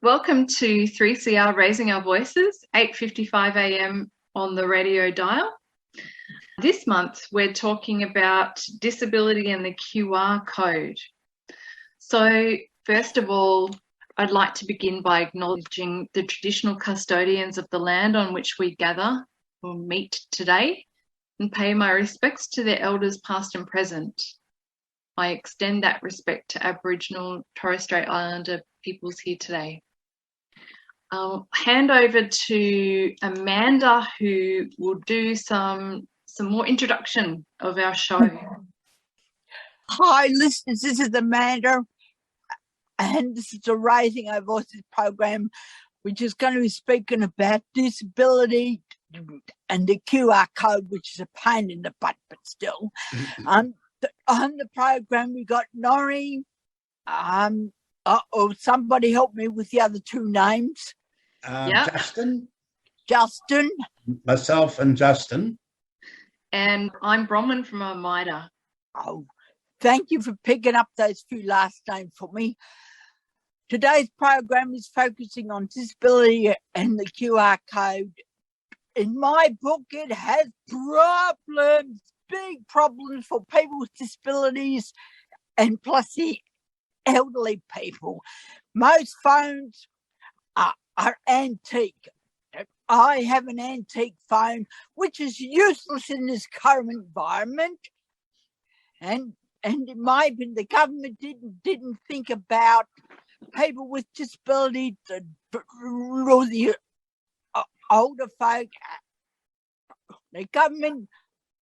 Welcome to 3CR Raising Our Voices, 8:55 a.m. on the radio dial. This month, we're talking about disability and the QR code. So, first of all, I'd like to begin by acknowledging the traditional custodians of the land on which we gather or meet today and pay my respects to their elders past and present. I extend that respect to Aboriginal Torres Strait Islander peoples here today. I'll hand over to Amanda, who will do some more introduction of our show. Hi listeners, this is Amanda, and this is the Raising Our Voices program, which is going to be speaking about disability and the QR code, which is a pain in the butt, but still. On the program, we got Norrie, or somebody help me with the other two names. Yep. Justin. Myself and Justin. And I'm Bronwyn from Oneida. Oh, thank you for picking up those few last names for me. Today's program is focusing on disability and the QR code. In my book, it has problems, big problems for people with disabilities and plus the elderly people. Most phones are antique. I have an antique phone, which is useless in this current environment. And in my opinion, the government didn't think about people with disability, or the older folk. The government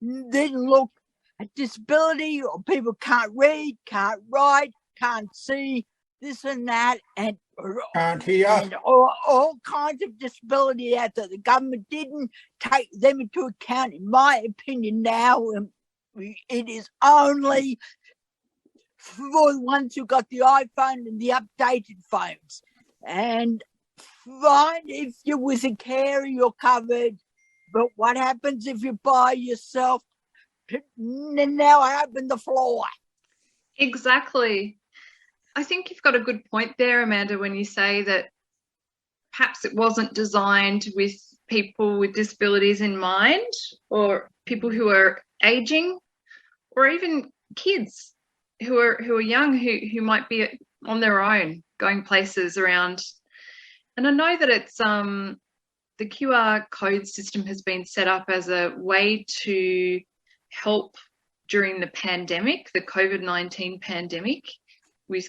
didn't look at disability, or people can't read, can't write, can't see, this and that, and can't hear, and all kinds of disability out there. The government didn't take them into account, in my opinion. Now it is only for the ones who got the iPhone and the updated phones. And fine, if you're with a carer, you're covered. But what happens if you're by yourself? Now I open the floor. Exactly. I think you've got a good point there, Amanda, when you say that perhaps it wasn't designed with people with disabilities in mind, or people who are aging, or even kids who are young, who might be on their own going places around. And I know that it's the QR code system has been set up as a way to help during the pandemic, the COVID-19 pandemic, with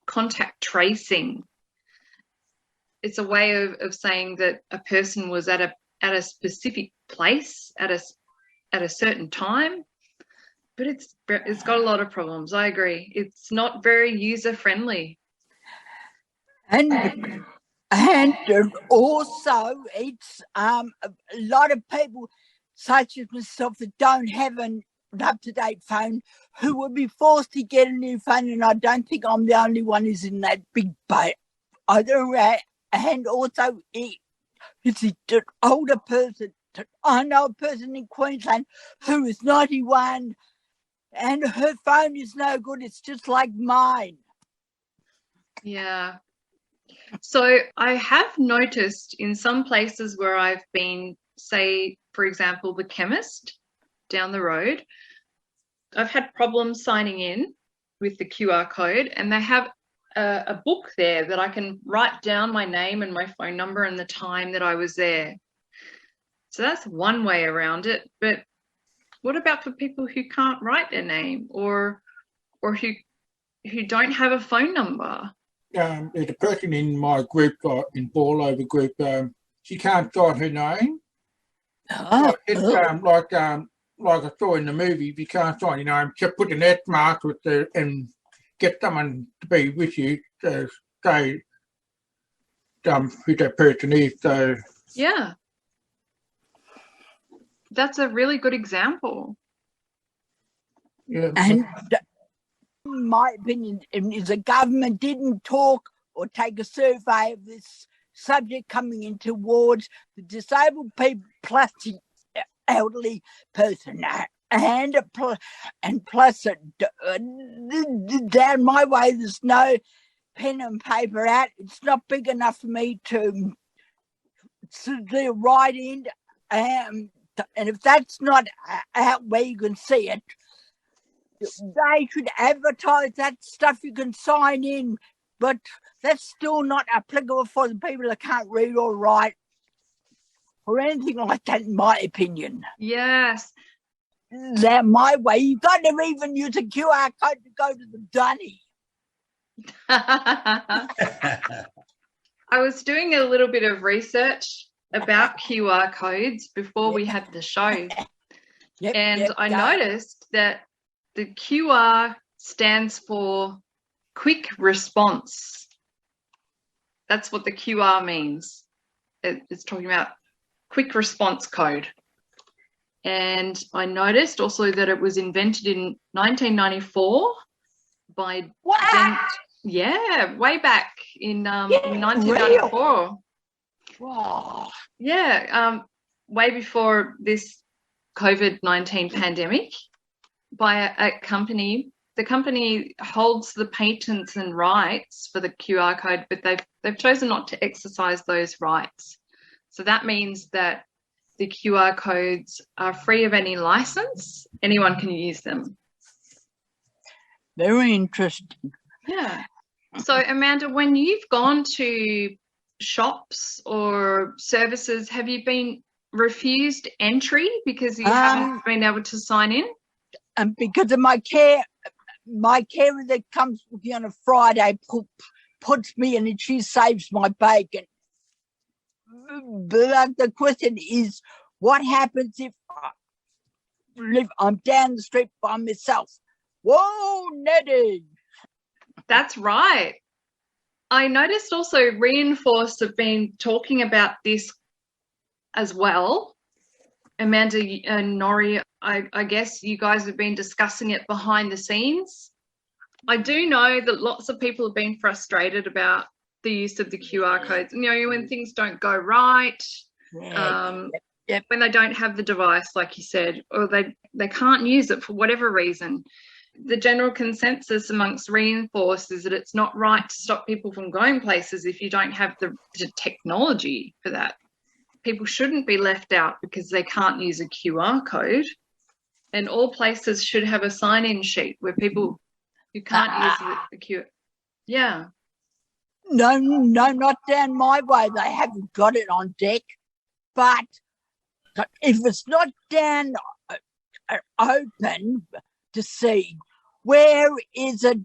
contact tracing. It's a way of saying that a person was at a specific place at a certain time, but it's got a lot of problems. I agree. It's not very user friendly. And also it's a lot of people such as myself that don't have an up-to-date phone who will be forced to get a new phone, and I don't think I'm the only one who's in that big boat either. And also it's an older person. I know a person in Queensland who is 91 and her phone is no good. It's just like mine. Yeah. So I have noticed in some places where I've been, say, for example, the chemist down the road, I've had problems signing in with the QR code, and they have a book there that I can write down my name and my phone number and the time that I was there. So that's one way around it. But what about for people who can't write their name or who don't have a phone number? There's a person in my group, in Ball Over group, she can't write her name. Like I saw in the movie, if you can't sign your name, just put an X mark with and get someone to be with you to say who that person is. So yeah, that's a really good example. Yeah, and in my opinion, if the government didn't talk or take a survey of this subject coming in towards the disabled people plus the elderly person, and plus down my way, there's no pen and paper out. It's not big enough for me to write in. And if that's not out where you can see it, they should advertise that stuff you can sign in, but that's still not applicable for the people that can't read or write or anything like that, in my opinion. Yes. That my way. You've got to even use a QR code to go to the dunny. I was doing a little bit of research about QR codes before we had the show. I noticed that the QR stands for quick response. That's what the QR means. It's talking about quick response code. And I noticed also that it was invented in 1994 by way back in 1994. Wow. Yeah, way before this COVID-19 pandemic, by a company. The company holds the patents and rights for the QR code, but they've chosen not to exercise those rights. So that means that the QR codes are free of any license. Anyone can use them. Very interesting. Yeah. So, Amanda, when you've gone to shops or services, have you been refused entry because you haven't been able to sign in? And because of my carer that comes with me on a Friday puts me in and she saves my bacon. But the question is, what happens if I'm down the street by myself? Whoa, Nettie! That's right. I noticed also Reinforce have been talking about this as well. Amanda and Nori, I guess you guys have been discussing it behind the scenes. I do know that lots of people have been frustrated about the use of the QR codes. You know, when things don't go right, when they don't have the device, like you said, or they can't use it for whatever reason. The general consensus amongst Reinforce is that it's not right to stop people from going places if you don't have the technology for that. People shouldn't be left out because they can't use a QR code. And all places should have a sign-in sheet where people who can't use the QR. Yeah. No, not down my way. They haven't got it on deck. But if it's not down open to see, where is it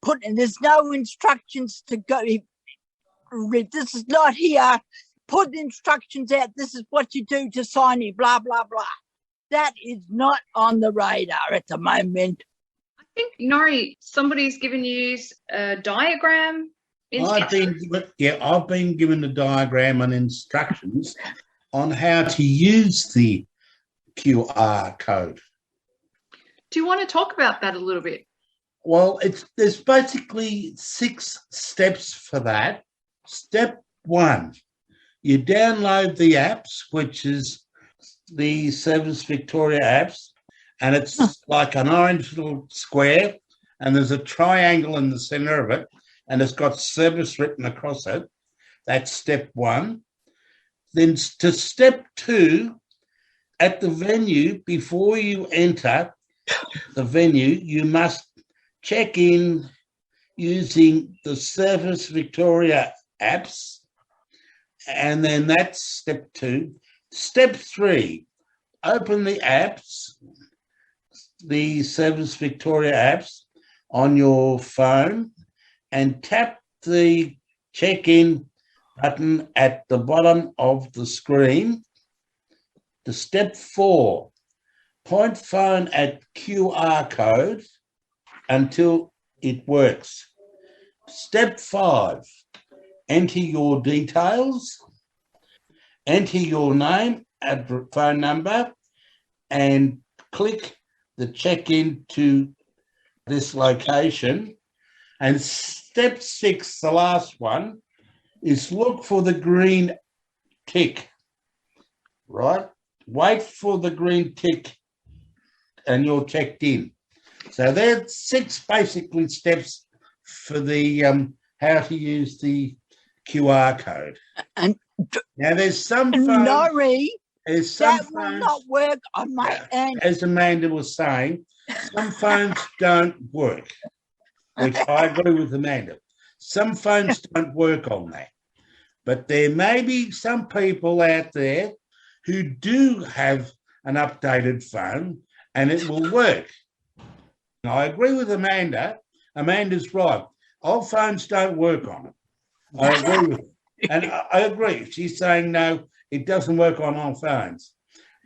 put? And there's no instructions to go. If this is not here, put instructions out. This is what you do to sign in, blah, blah, blah. That is not on the radar at the moment. I think, Nori, somebody's given you a diagram. I've been given a diagram and instructions on how to use the QR code. Do you want to talk about that a little bit? Well, there's basically 6 steps for that. Step 1, you download the apps, which is the Service Victoria apps, and it's like an orange little square, and there's a triangle in the centre of it, and it's got service written across it. That's step 1. Then to step 2, at the venue, before you enter the venue, you must check in using the Service Victoria apps, and then that's step 2. Step 3, open the apps, the Service Victoria apps on your phone, and tap the check-in button at the bottom of the screen. To step 4, point phone at QR code until it works. Step 5, enter your details, enter your name and phone number, and click the check-in to this location. And step 6, the last one, is look for the green tick, right? Wait for the green tick and you're checked in. So there's 6 basically steps for the how to use the QR code. And Now, there's some phones. Nori, There's some that will phones, not work on my end. as Amanda was saying, some phones don't work, which I agree with Amanda. Some phones don't work on that. But there may be some people out there who do have an updated phone and it will work. And I agree with Amanda. Amanda's right. Old phones don't work on it. I agree with her. And I agree. She's saying, no, it doesn't work on old phones.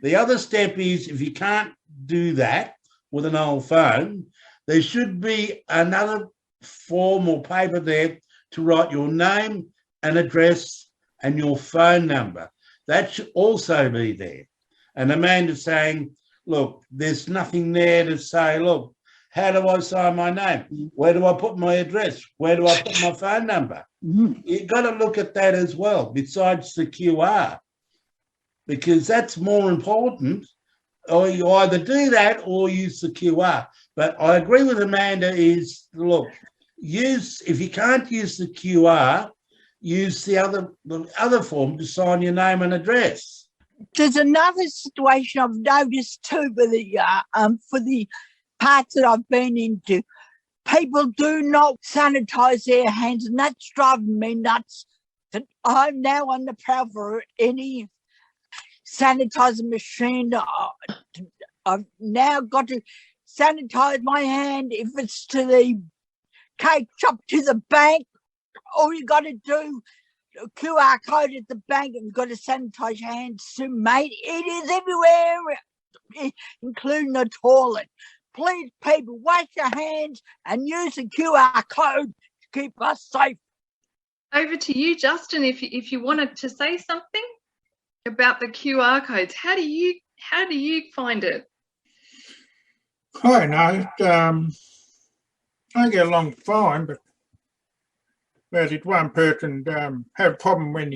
The other step is, if you can't do that with an old phone, there should be another form or paper there to write your name and address and your phone number. That should also be there. And Amanda's saying, look, there's nothing there to say, look, how do I sign my name? Where do I put my address? Where do I put my phone number? You've got to look at that as well, besides the QR, because that's more important. Or you either do that or use the QR. But I agree with Amanda is, look, if you can't use the QR, use the other form to sign your name and address. There's another situation I've noticed too for the parts that I've been into. People do not sanitize their hands, and that's driving me nuts. That I'm now on the prowl for any sanitizer machine. I've now got to sanitize my hand if it's to the cake shop, to the bank. All you got to do, QR code at the bank, and you've got to sanitize your hands soon, mate. It is everywhere, including the toilet. Please, people, wash your hands and use the QR code to keep us safe. Over to you, Justin, if you wanted to say something about the QR codes. How do you find it? I know. I get along fine, but there's one person had a problem when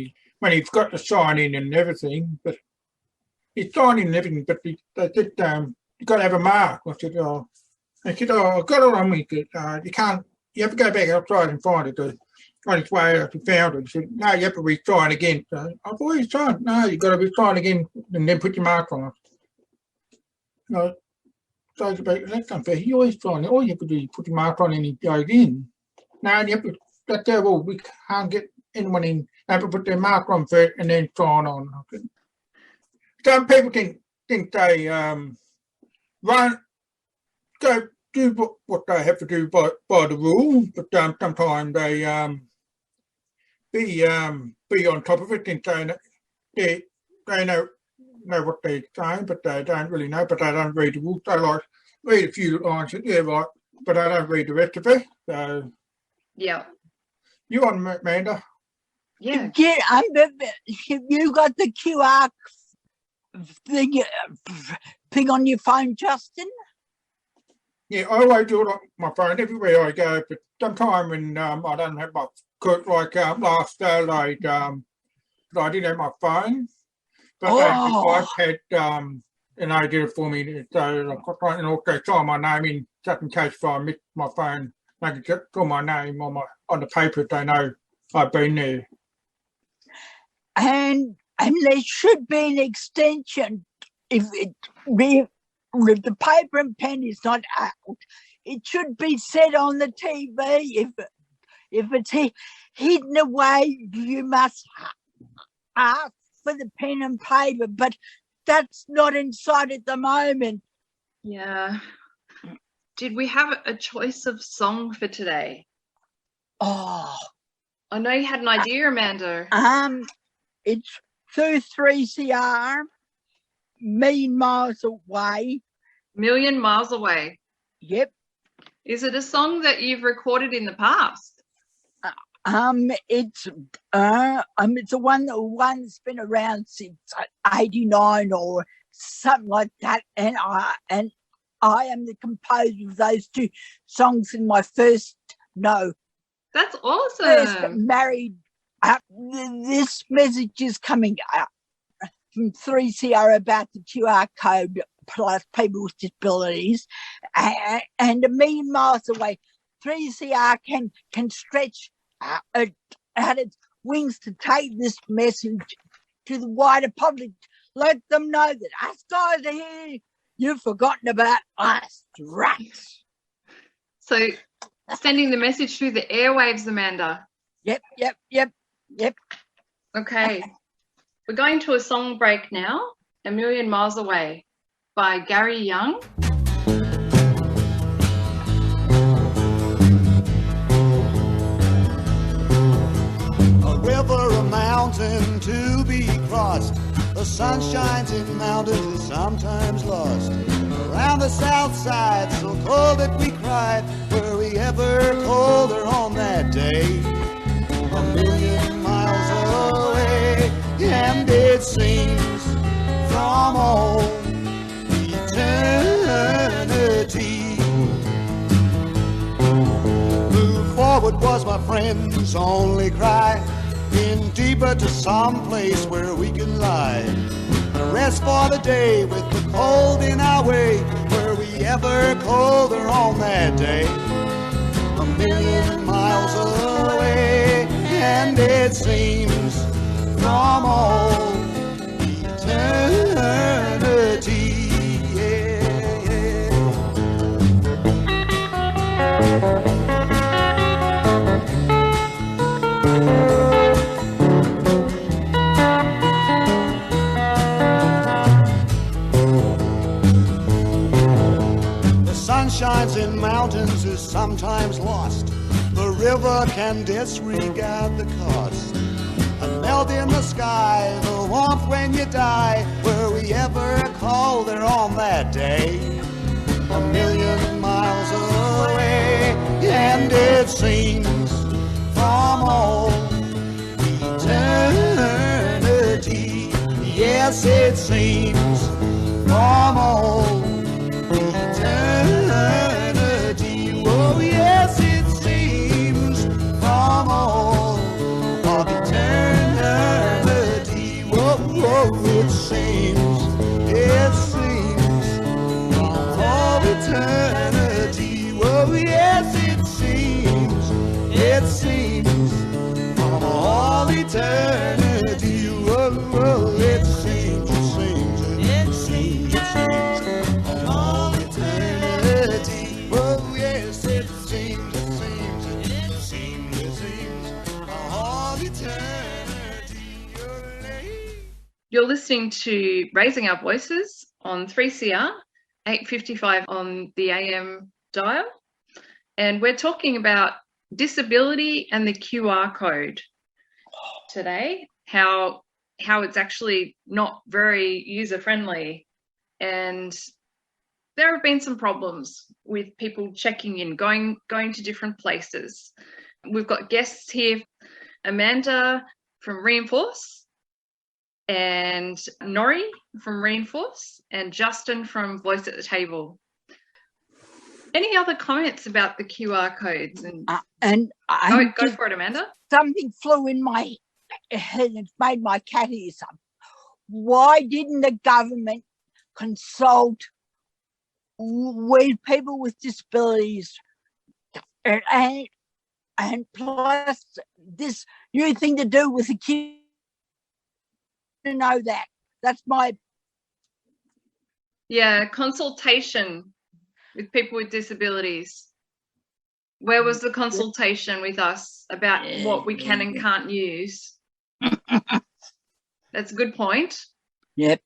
he's got to sign in and everything, but he's signed in and everything, but they said you got to have a mark. I said, I've got it on me. You can't. You have to go back outside and find it. On his way out, he found it. He said, no, you have to re-sign again. So I've already signed. No, you've got to re-sign again and then put your mark on it. So that's unfair. You always sign it. All you have to do is put your mark on and he goes in. No, you have to. That's terrible. We can't get anyone in. They have to put their mark on first and then sign on. Some people think they go do what they have to do by the rule, but sometimes they be on top of it and they know what they're saying, but they don't really know. But they don't read the rules. They like read a few lines, yeah, right, but they don't read the rest of it. So yeah. You on, Amanda? Yeah. You got the QR thing on your phone, Justin? Yeah, I always do it on my phone everywhere I go, but sometimes when I don't have my cook, like last Saturday, I didn't have my phone, but my iPad, and I did it for me. So I got and also sign my name in just in case if I miss my phone, I can just put my name on the paper. They know I've been there. And there should be an extension if the paper and pen is not out. It should be set on the TV. If it's hidden away, you must ask for the pen and paper, but that's not in sight at the moment. Yeah. Did we have a choice of song for today? Oh. I know you had an idea, Amanda. It's 2-3CR, Million Miles Away. Million Miles Away. Yep. Is it a song that you've recorded in the past? It's a one that's been around since 89 or something like that, and I am the composer of those two songs in my first That's awesome. First married. This message is coming out from 3CR about the QR code plus people with disabilities, and a million miles away. 3CR can stretch it had its wings to take this message to the wider public. Let them know that us guys are here. You've forgotten about us, rats. So sending the message through the airwaves, Amanda. Yep. Okay. We're going to a song break now, A Million Miles Away by Gary Young. A river, a mountain to be crossed. The sun shines in mountains is sometimes lost. Around the south side, so cold that we cried. Were we ever colder on that day? A million miles away, and it seems from all eternity. Move forward was my friend's only cry. In deeper to some place where we can lie. Rest for the day with the cold in our way. Were we ever colder on that day? A million miles away, and it seems from all eternity. Shines in mountains is sometimes lost. The river can disregard the cost. A melt in the sky, the warmth when you die. Were we ever colder on that day? A million miles away, and it seems from all eternity. Yes, it seems from all eternity. Oh, yes, it seems from all of eternity. Oh, it seems from all eternity. Oh, yes, it seems from all eternity. Oh, it seems from all eternity. Oh, yes, it seems from all eternity. You're listening to Raising Our Voices on 3CR, 855 on the AM dial. And we're talking about disability and the QR code today, how it's actually not very user-friendly. And there have been some problems with people checking in, going to different places. We've got guests here, Amanda from Reinforce, and Nori from Reinforce, and Justin from Voice at the Table. Any other comments about the QR codes? And go for it, Amanda. Something flew in my head. It's made my cat ear something. Why didn't the government consult with people with disabilities and plus this new thing to do with the kids to know that? That's my consultation with people with disabilities. Where was the consultation with us about what we can and can't use? That's a good point. Yep.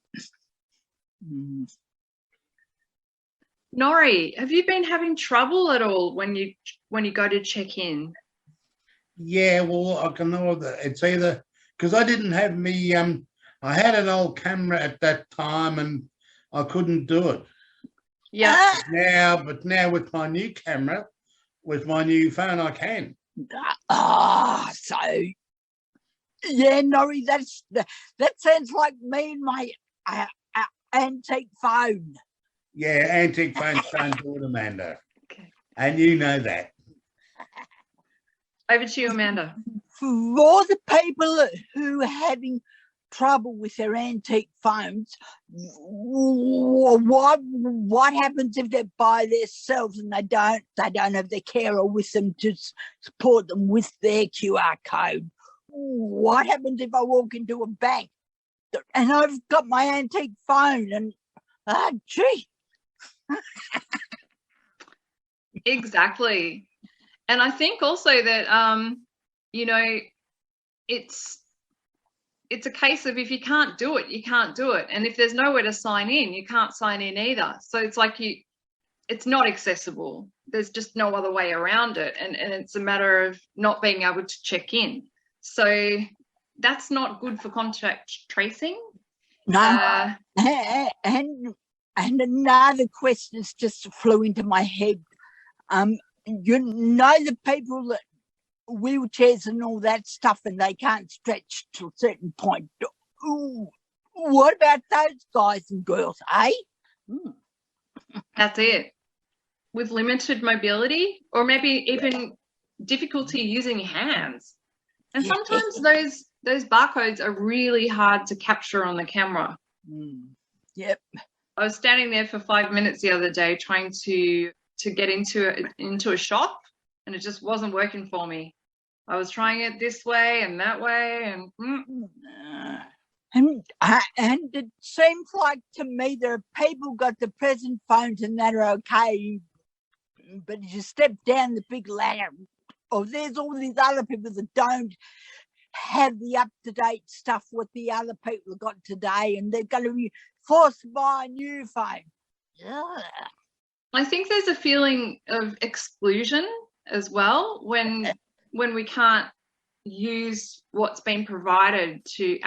Nori, have you been having trouble at all when you go to check in? Yeah, well, I can know that it's either because I didn't have me. I had an old camera at that time, and I couldn't do it. Yeah. But now with my new camera, with my new phone, I can. So yeah, Nori, that sounds like me and my antique phone. Yeah, antique phones don't do it, Amanda. Okay. And you know that. Over to you, Amanda. For the people who are having trouble with their antique phones, what happens if they're by themselves and they don't have their carer with them to support them with their QR code? What happens if I walk into a bank and I've got my antique phone and gee. Exactly. And I think also that you know, it's a case of if you can't do it, you can't do it. And if there's nowhere to sign in, you can't sign in either. So it's like it's not accessible. There's just no other way around it. And it's a matter of not being able to check in. So that's not good for contact tracing. No. And another question is just flew into my head. You know, the people that wheelchairs and all that stuff, and they can't stretch to a certain point. Ooh, what about those guys and girls, eh? That's it. With limited mobility, or maybe even difficulty using your hands. And sometimes those barcodes are really hard to capture on the camera. Yep. I was standing there for 5 minutes the other day trying to get into a shop, and it just wasn't working for me. I was trying it this way and that way, and it seems like to me there are people got the present phones and that are okay, but as you step down the big ladder, there's all these other people that don't have the up-to-date stuff what the other people have got today, and they're going to be forced to buy a new phone. I think there's a feeling of exclusion as well when we can't use what's been provided to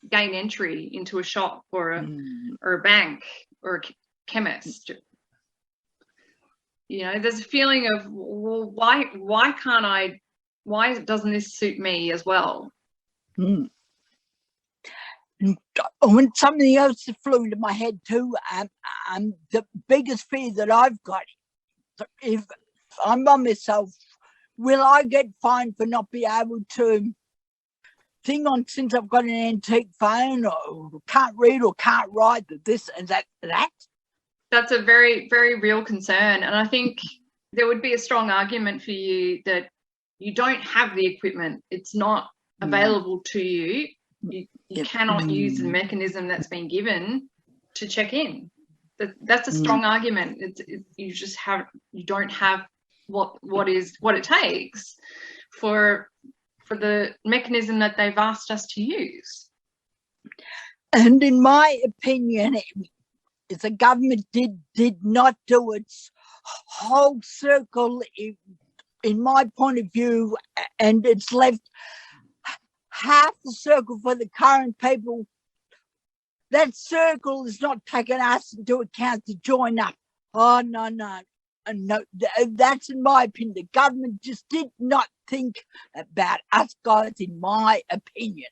gain entry into a shop or a bank or a chemist. You know, there's a feeling of, well, why doesn't this suit me as well? And when something else that flew into my head too, the biggest fear that I've got, if I'm by myself, will I get fined for not being able to think on, since I've got an antique phone, or can't read or can't write, this and that? That's a very, very real concern. And I think there would be a strong argument for you that you don't have the equipment. It's not available to you. You cannot use the mechanism that's been given to check in. That's a strong argument. You don't have what it takes for the mechanism that they've asked us to use. And in my opinion, if the government did not do its whole circle, in my point of view, and it's left half the circle for the current people, that circle is not taking us into account to join up. Oh, no. No, that's in my opinion. The government just did not think about us guys, in my opinion.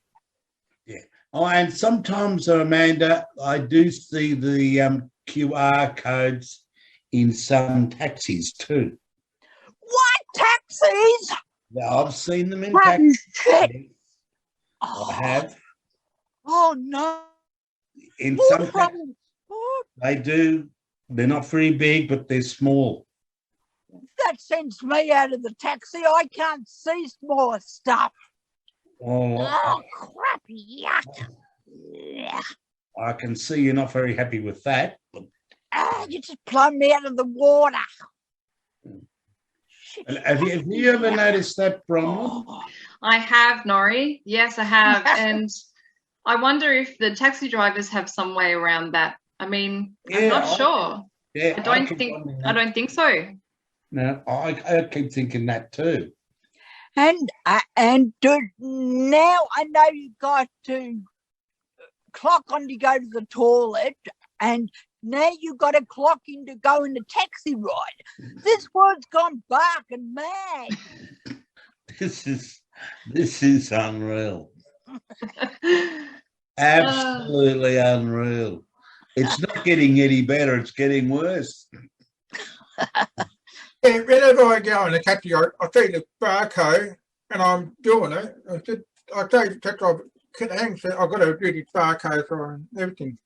Yeah. Oh, and sometimes, Amanda, I do see the QR codes in some taxis too. What, taxis? Yeah, I've seen them in taxis. Oh, I have. Oh, no. In some taxis, they do. They're not very big, but they're small. That sends me out of the taxi. I can't see small stuff. Oh, crap, yuck. I can see you're not very happy with that. You just plumbed me out of the water. Have you ever noticed that, Bronwyn? I have, Norrie. Yes, I have. And I wonder if the taxi drivers have some way around that. I mean, I'm not sure. Yeah, I don't think so. No, I keep thinking that too. And now I know you got to clock on to go to the toilet, and now you got to clock in to go in the taxi ride. This world's gone bark and mad. This is unreal. Absolutely unreal. It's not getting any better, it's getting worse. Yeah, whenever I go in a taxi, I see the barcode and I'm doing it. I take the taxi driver, I've got to do the barcode and everything.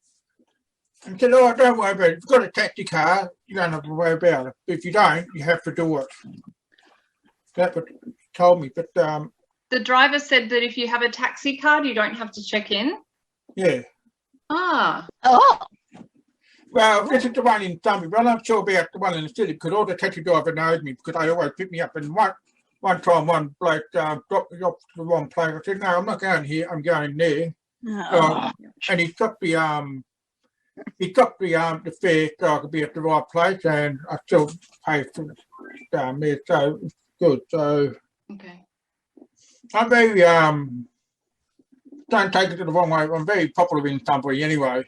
And said, oh, don't worry about it. If you've got a taxi car, you don't have to worry about it. If you don't, you have to do it. That's what he told me. But the driver said that if you have a taxi card, you don't have to check in. yeah. Ah. Oh, Well, this is the one in Thumbie, but I'm not sure about the one in the city because all the taxi driver knows me because they always pick me up. And one time, one bloke dropped me off to the wrong place. I said, no, I'm not going here. I'm going there. oh. And he took the fare so I could be at the right place, and I still pay for there. So it's good. So Okay. I'm very don't take it the wrong way. I'm very popular in Thumbie anyway.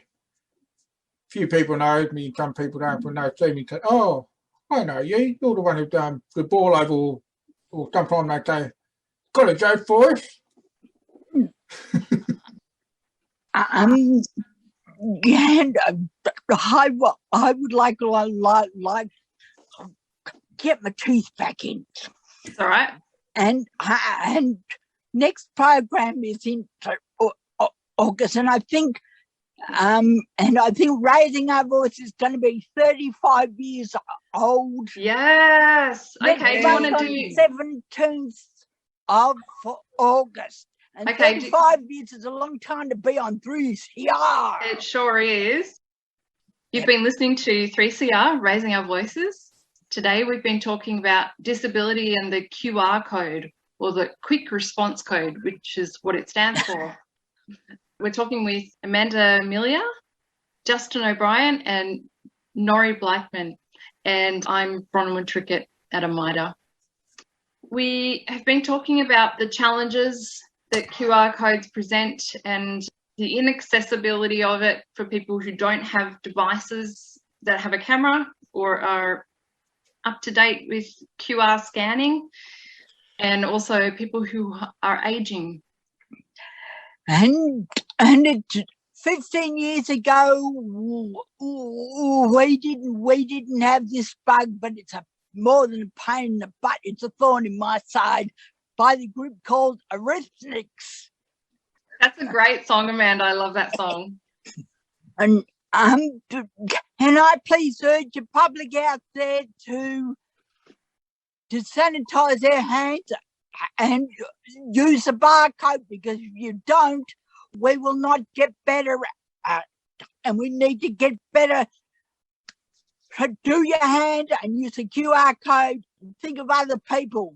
Few people know me, some people don't. When they see me, say, "Oh, I know you. You're the one who the ball over." Or sometimes they say, "Got a joke for us?" And I would like get my teeth back in. It's all right. And next program is in August, and I think Raising Our Voice is going to be 35 years old. Yes. Okay. Do you want to do 17th of August? And Okay, 35 years is a long time to be on 3CR. It sure is. You've been listening to 3CR, Raising Our Voices. Today we've been talking about disability and the QR code, or the Quick Response Code, which is what it stands for. We're talking with Amanda Amelia, Justin O'Brien and Norrie Blackman, and I'm Bronwyn Trickett at AMIDA. We have been talking about the challenges that QR codes present and the inaccessibility of it for people who don't have devices that have a camera or are up to date with QR scanning, and also people who are aging. And it's 15 years ago, we didn't have this bug, but it's more than a pain in the butt. It's a thorn in my side, by the group called Arithmetics. That's a great song, Amanda. I love that song. And can I please urge the public out there to sanitize their hands and use the barcode, because if you don't, we will not get better and we need to get better. So do your hand and use the QR code and think of other people.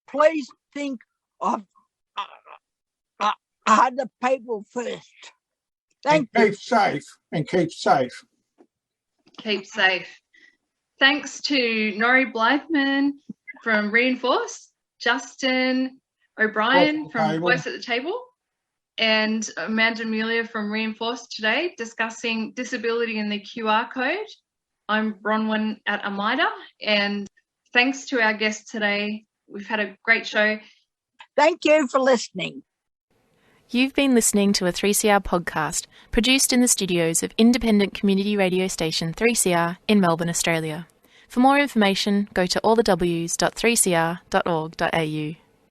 Please think of other people first. Thank you. Keep safe and keep safe. Keep safe. Thanks to Norrie Blythman from Reinforce, Justin O'Brien from Voice at the Table, and Amanda Amelia from Reinforce today discussing disability and the QR code. I'm Bronwyn at AMIDA, and thanks to our guests today. We've had a great show. Thank you for listening. You've been listening to a 3CR podcast produced in the studios of independent community radio station 3CR in Melbourne, Australia. For more information, go to allthews.3cr.org.au.